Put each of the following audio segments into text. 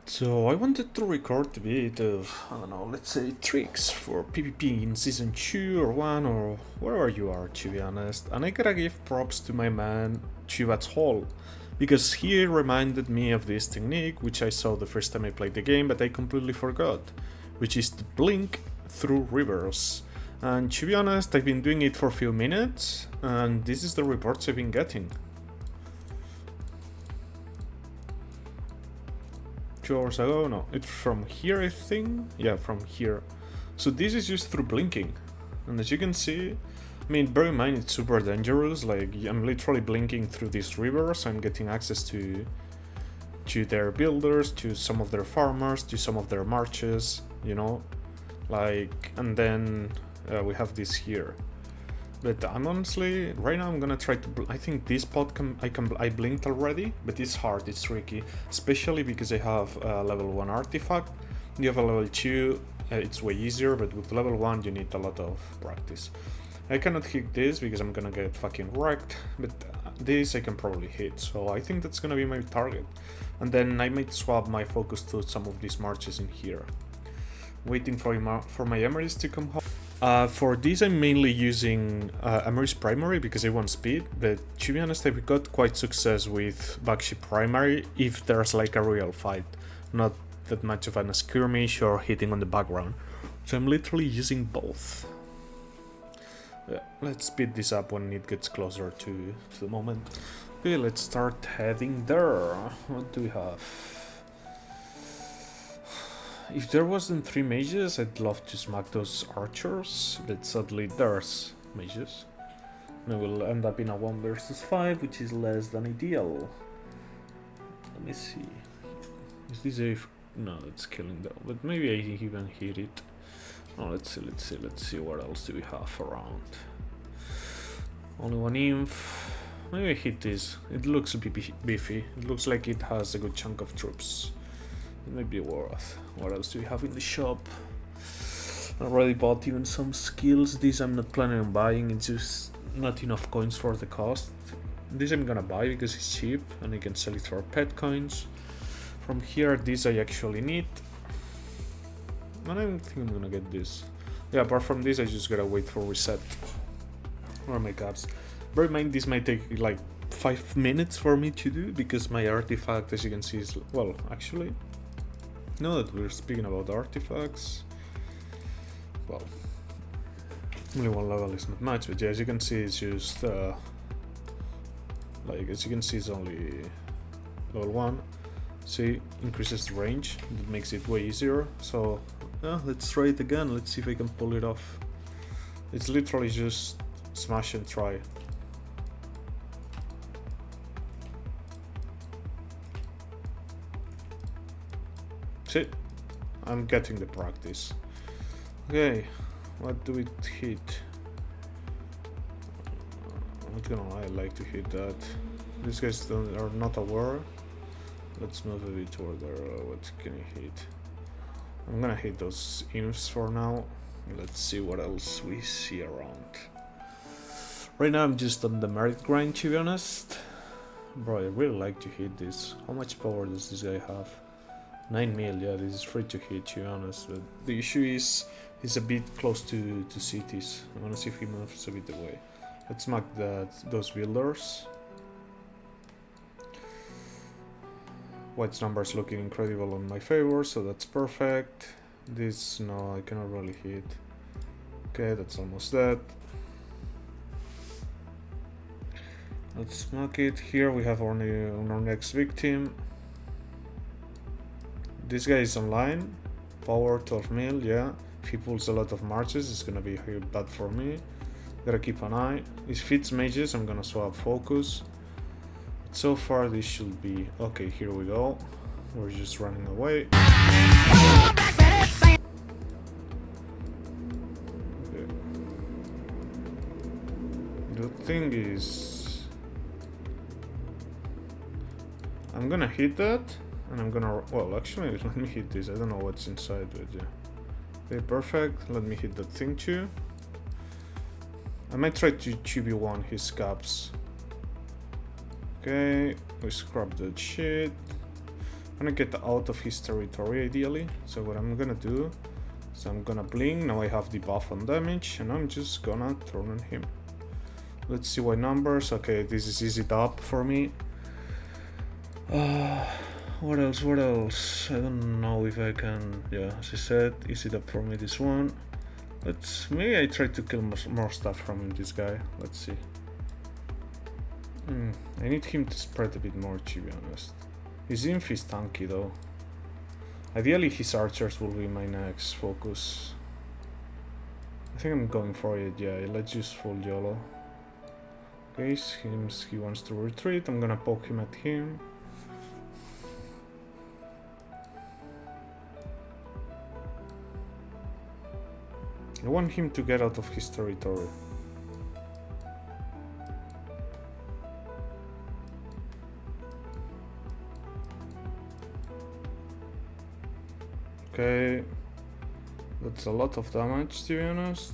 So I wanted to record a bit of, I don't know, let's say tricks for PvP in Season 2 or 1 or wherever you are, to be honest. And I gotta give props to my man, Chivat's Hall, because he reminded me of this technique, which I saw the first time I played the game, but I completely forgot, which is to blink through rivers. And to be honest, I've been doing it for a few minutes, and this is the reports I've been getting. 2 hours ago? No, it's from here, I think. Yeah, from here. So this is just through blinking. And as you can see, I mean, bear in mind it's super dangerous. Like, I'm literally blinking through these rivers. I'm getting access to their builders, to some of their farmers, to some of their marches, you know? Like, and then we have this here. But I'm honestly, right now I'm gonna try to, I think this spot I blinked already, but it's hard, it's tricky, especially because I have a level 1 artifact. You have a level 2, it's way easier, but with level 1 you need a lot of practice. I cannot hit this because I'm gonna get fucking wrecked, but this I can probably hit, so I think that's gonna be my target. And then I might swap my focus to some of these marches in here. Waiting for my emeries to come home. For this I'm mainly using Emery's Primary because I want speed, but to be honest I've got quite success with Bakshi Primary if there's like a real fight, not that much of a skirmish or hitting on the background. So I'm literally using both. Let's speed this up when it gets closer to the moment. Okay, let's start heading there. What do we have? If there wasn't 3 mages, I'd love to smack those archers, but sadly there's mages. And we'll end up in a 1 versus 5, which is less than ideal. Let me see. Is this a... No, it's killing them, but maybe I even hit it. Oh, let's see what else do we have around. Only 1 inf. Maybe I hit this. It looks a bit beefy. It looks like it has a good chunk of troops. It might be worth. What else do we have in the shop? I already bought even some skills. These I'm not planning on buying. It's just not enough coins for the cost. This I'm gonna buy because it's cheap and I can sell it for pet coins. From here, this I actually need. And I don't think I'm gonna get this. Yeah, apart from this, I just gotta wait for reset. Or my CAVS. Bear in mind, this might take like 5 minutes for me to do because my artifact, as you can see, is... Well, actually... Now that we're speaking about artifacts, well, only 1 level is not much, but yeah, as you can see, it's just like, as you can see, it's only level 1. See, increases the range, that makes it way easier. So let's try it again. Let's see if I can pull it off. It's literally just smash and try. See, I'm getting the practice. Okay, what do we hit? I'm not gonna lie, I like to hit that. These guys are not aware. Let's move a bit toward there. What can I hit? I'm gonna hit those imps for now. Let's see what else we see around. Right now I'm just on the merit grind, to be honest. Bro, I really like to hit this. How much power does this guy have? 9 mil, yeah, this is free to hit, to be honest, but the issue is he's a bit close to cities. I wanna see if he moves a bit away. Let's smack those builders. White's numbers looking incredible on my favor, so that's perfect. This, no, I cannot really hit. Okay, that's almost dead. Let's smack it. Here we have our next victim. This guy is online, power 12 mil, yeah. If he pulls a lot of marches, it's gonna be bad for me. Gotta keep an eye. If it's mages, I'm gonna swap focus. But so far, this should be... Okay, here we go. We're just running away. Okay. The thing is... I'm gonna hit that. And I'm gonna, well, actually, let me hit this. I don't know what's inside, but yeah. Okay, perfect. Let me hit that thing too. I might try to 2v1 his caps. Okay, we scrap that shit. gonna get out of his territory ideally. So what I'm gonna do is I'm gonna blink. Now I have the buff on damage, and I'm just gonna turn on him. Let's see what numbers. Okay, this is easy up for me. What else? What else? I don't know if I can. Yeah, as I said, easy up for me this one. Maybe I try to kill more stuff from him, this guy. Let's see. I need him to spread a bit more, to be honest. His inf is tanky though. Ideally his archers will be my next focus. I think I'm going for it, yeah, let's use full YOLO. Okay, he wants to retreat, I'm gonna poke him at him. I want him to get out of his territory. Okay, that's a lot of damage, to be honest.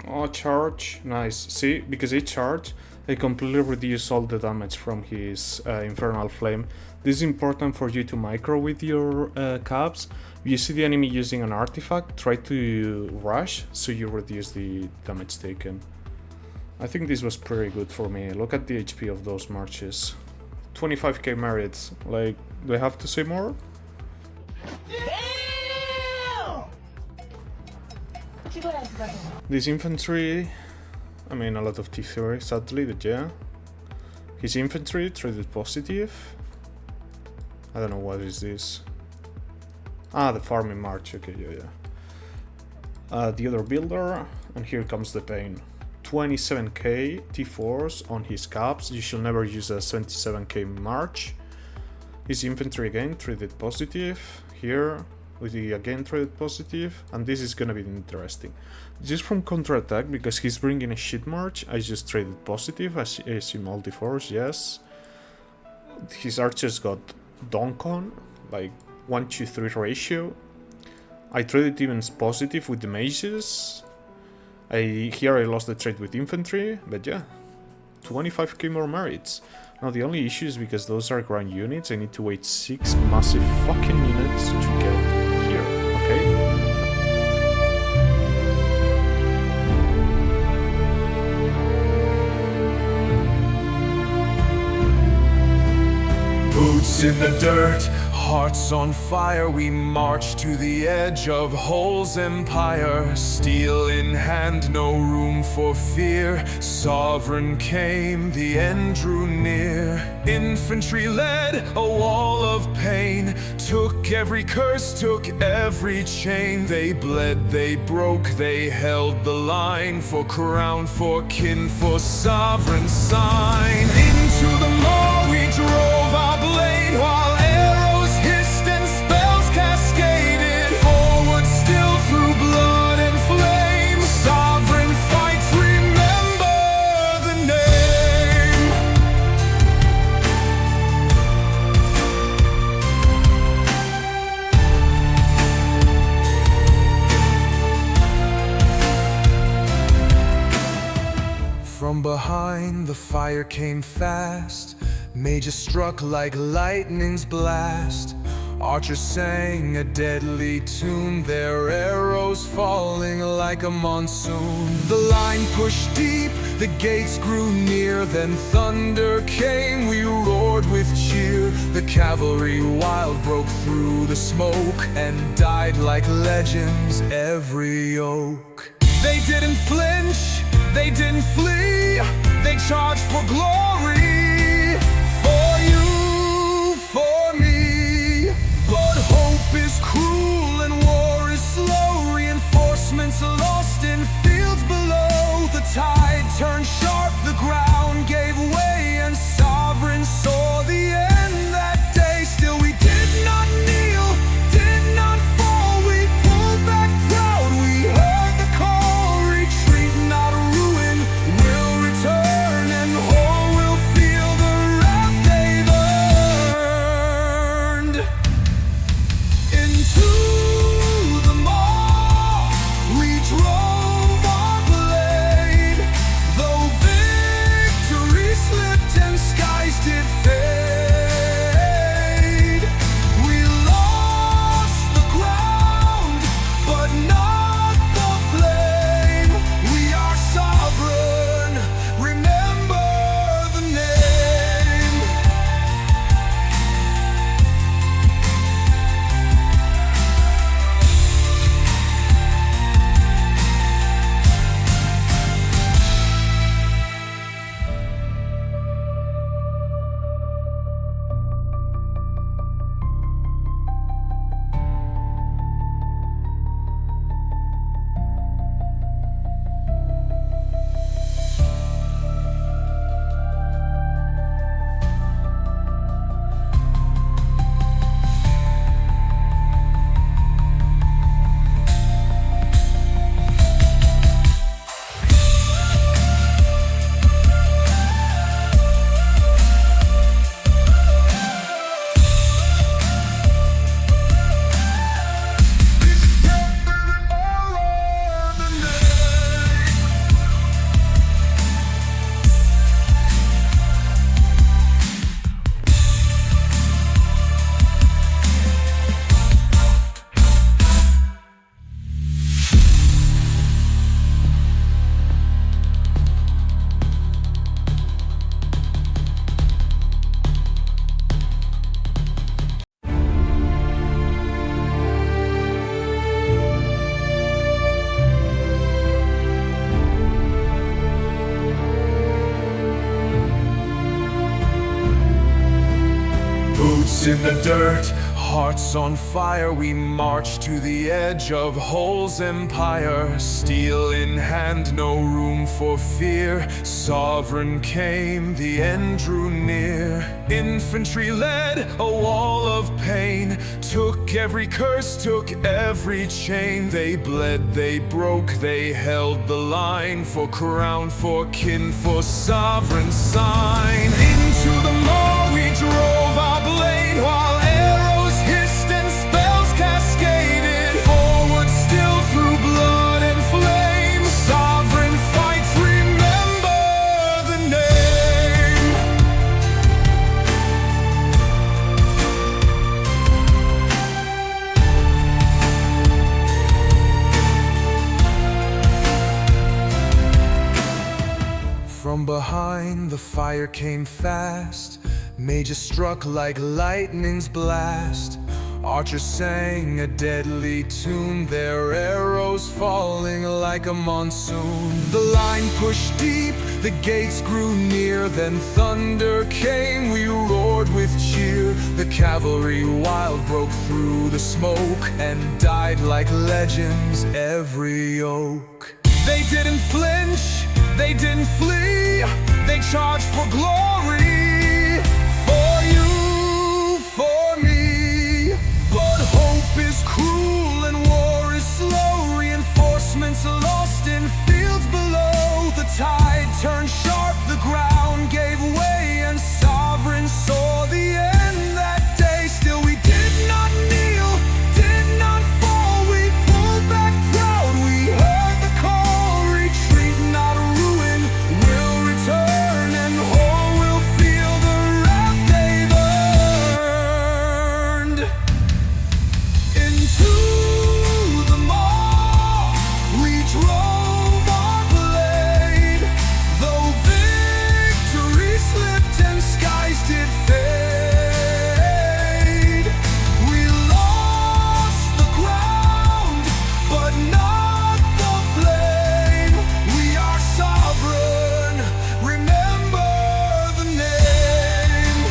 Oh, charge, nice. See, because he charged, I completely reduce all the damage from his Infernal Flame. This is important for you to micro with your CAVS. If you see the enemy using an artifact, try to rush so you reduce the damage taken. I think this was pretty good for me. Look at the HP of those marches. 25k merits. Like, do I have to say more? This infantry, I mean a lot of T3 sadly, but yeah. His infantry traded positive. I don't know what is this. Ah, the farming march, okay, yeah. The other builder, and here comes the pain. 27k T4s on his CAVS. You should never use a 77k march. His infantry again traded positive. Here with the again traded positive, and this is gonna be interesting. Just from counterattack, because he's bringing a shit march, I just traded positive. I see multi-force, yes. His archers got Donkon, like 1-3 ratio. I traded even positive with the mages. Here I lost the trade with infantry, but yeah, 25k more merits. Now the only issue is because those are ground units, I need to wait 6 massive fucking minutes to get here, okay? Boots in the dirt, hearts on fire, we march to the edge of Hull's empire. Steel in hand, no room for fear. Sovereign came, the end drew near. Infantry led a wall of pain, took every curse, took every chain. They bled, they broke, they held the line. For crown, for kin, for sovereign sign. Into the maw we drove our blade, while arrows hissed and spells cascaded. Forward still through blood and flame. Sovereign fights, remember the name. From behind the fire came fast. Mages struck like lightning's blast. Archers sang a deadly tune, their arrows falling like a monsoon. The line pushed deep, the gates grew near, then thunder came, we roared with cheer. The cavalry wild broke through the smoke, and died like legends every oak. They didn't flinch, they didn't flee, they charged for glory. For you, for me. But hope is cruel and war is slow. Reinforcements lost in fields below. The tide turned sharp, the ground gave way, and sovereign saw the end that day. Still we did not kneel, did not fall. We pulled back proud, we heard the call. Retreat, not ruin, will return, and all will feel Boots in the dirt, hearts on fire, we march to the edge of Hull's empire. Steel in hand, no room for fear. Sovereign came, the end drew near. Infantry led a wall of pain, took every curse, took every chain. They bled, they broke, they held the line, for crown, for kin, for sovereign sign. Into the maw we drove our blade, while arrows hissed and spells cascaded. Forward still through blood and flame, sovereign fights, remember the name. From behind the fire came fast, Major struck like lightning's blast. Archers sang a deadly tune, their arrows falling like a monsoon. The line pushed deep, the gates grew near, then thunder came, we roared with cheer. The cavalry wild broke through the smoke, and died like legends every oak. They didn't flinch, they didn't flee, they charged for glory. For you, for me. But hope is cruel and war is slow. Reinforcements lost in fields below. The tide turned sharp, the ground gave way, and sovereign saw the end that day. Still we did not kneel, did not fall. We pulled back proud, we heard the call. Retreat, not ruin, will return, and all will feel the wrath they've earned. Into the maw we drove our blade, though victory slipped and skies did fade. We lost the ground, but not the flame. We are sovereign, remember the name.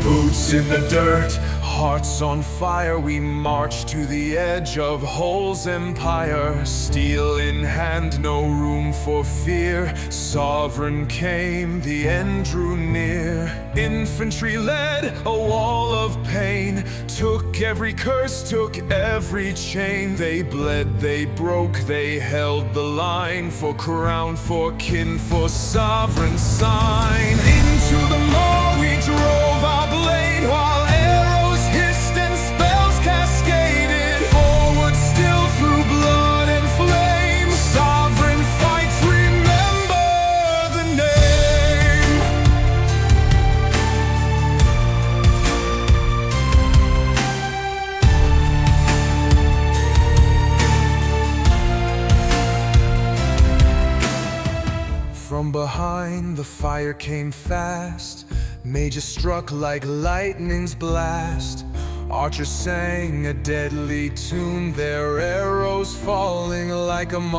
Boots in the dirt, hearts on fire, we march to the edge of Hull's empire. Steel in hand, no room for fear. Sovereign came, the end drew near. Infantry led a wall of pain, took every curse, took every chain. They bled, they broke, they held the line, for crown, for kin, for sovereign sign. Into the maw we drove our blade, while arrows hissed and spells cascaded. Forward still through blood and flame, sovereign fights, remember the name. From behind the fire came fast, Mages struck like lightning's blast. Archers sang a deadly tune, their arrows falling like a monster.